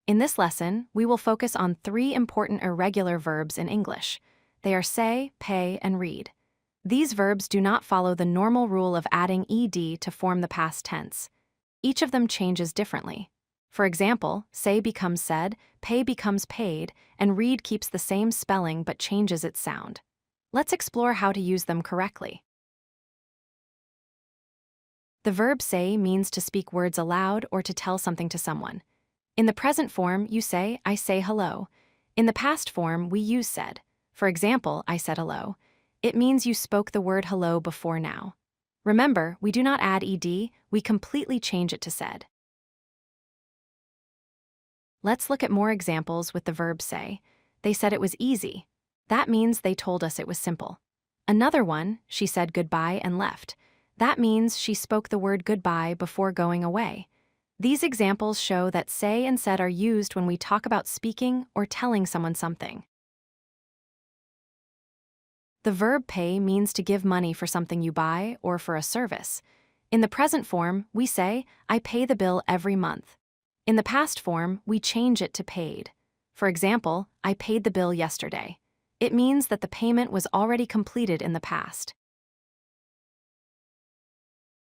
In this lesson, we will focus on 3 important irregular verbs in English. They are say, pay, and read. These verbs do not follow the normal rule of adding ed to form the past tense. Each of them changes differently. For example, say becomes said, pay becomes paid, and read keeps the same spelling but changes its sound. Let's explore how to use them correctly. The verb say means to speak words aloud or to tell something to someone. In the present form, you say, I say hello. In the past form, we use said. For example, I said hello. It means you spoke the word hello before now. Remember, we do not add ed, we completely change it to said. Let's look at more examples with the verb say. They said it was easy. That means they told us it was simple. Another one, she said goodbye and left. That means she spoke the word goodbye before going away. These examples show that say and said are used when we talk about speaking or telling someone something. The verb pay means to give money for something you buy or for a service. In the present form, we say, I pay the bill every month. In the past form, we change it to paid. For example, I paid the bill yesterday. It means that the payment was already completed in the past.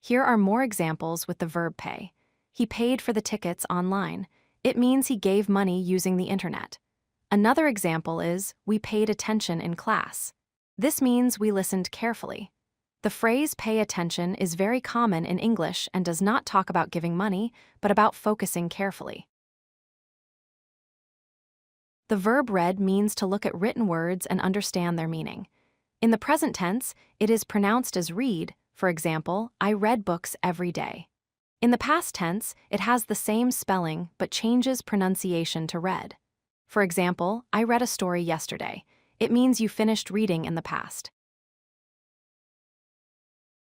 Here are more examples with the verb pay. He paid for the tickets online. It means he gave money using the internet. Another example is, we paid attention in class. This means we listened carefully. The phrase pay attention is very common in English and does not talk about giving money, but about focusing carefully. The verb read means to look at written words and understand their meaning. In the present tense, it is pronounced as read. For example, I read books every day. In the past tense, it has the same spelling but changes pronunciation to read. For example, I read a story yesterday. It means you finished reading in the past.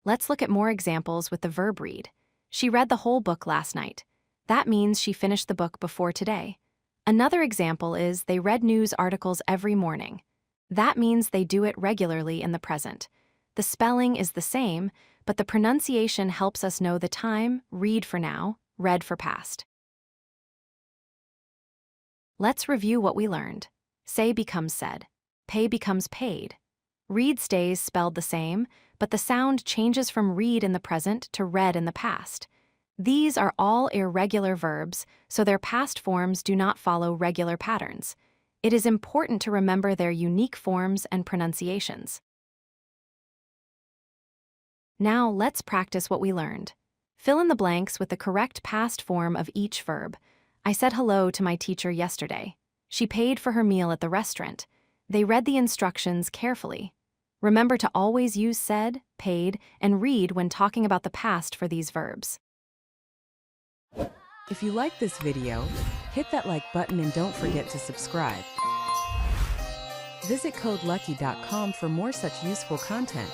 Let's look at more examples with the verb read. She read the whole book last night. That means she finished the book before today. Another example is they read news articles every morning. That means they do it regularly in the present. The spelling is the same, but the pronunciation helps us know the time, read for now, read for past. Let's review what we learned. Say becomes said. Pay becomes paid. Read stays spelled the same, but the sound changes from read in the present to read in the past. These are all irregular verbs, so their past forms do not follow regular patterns. It is important to remember their unique forms and pronunciations. Now let's practice what we learned. Fill in the blanks with the correct past form of each verb. I said hello to my teacher yesterday. She paid for her meal at the restaurant. They read the instructions carefully. Remember to always use said, paid, and read when talking about the past for these verbs. If you like this video, hit that like button and don't forget to subscribe. Visit codelucky.com for more such useful content.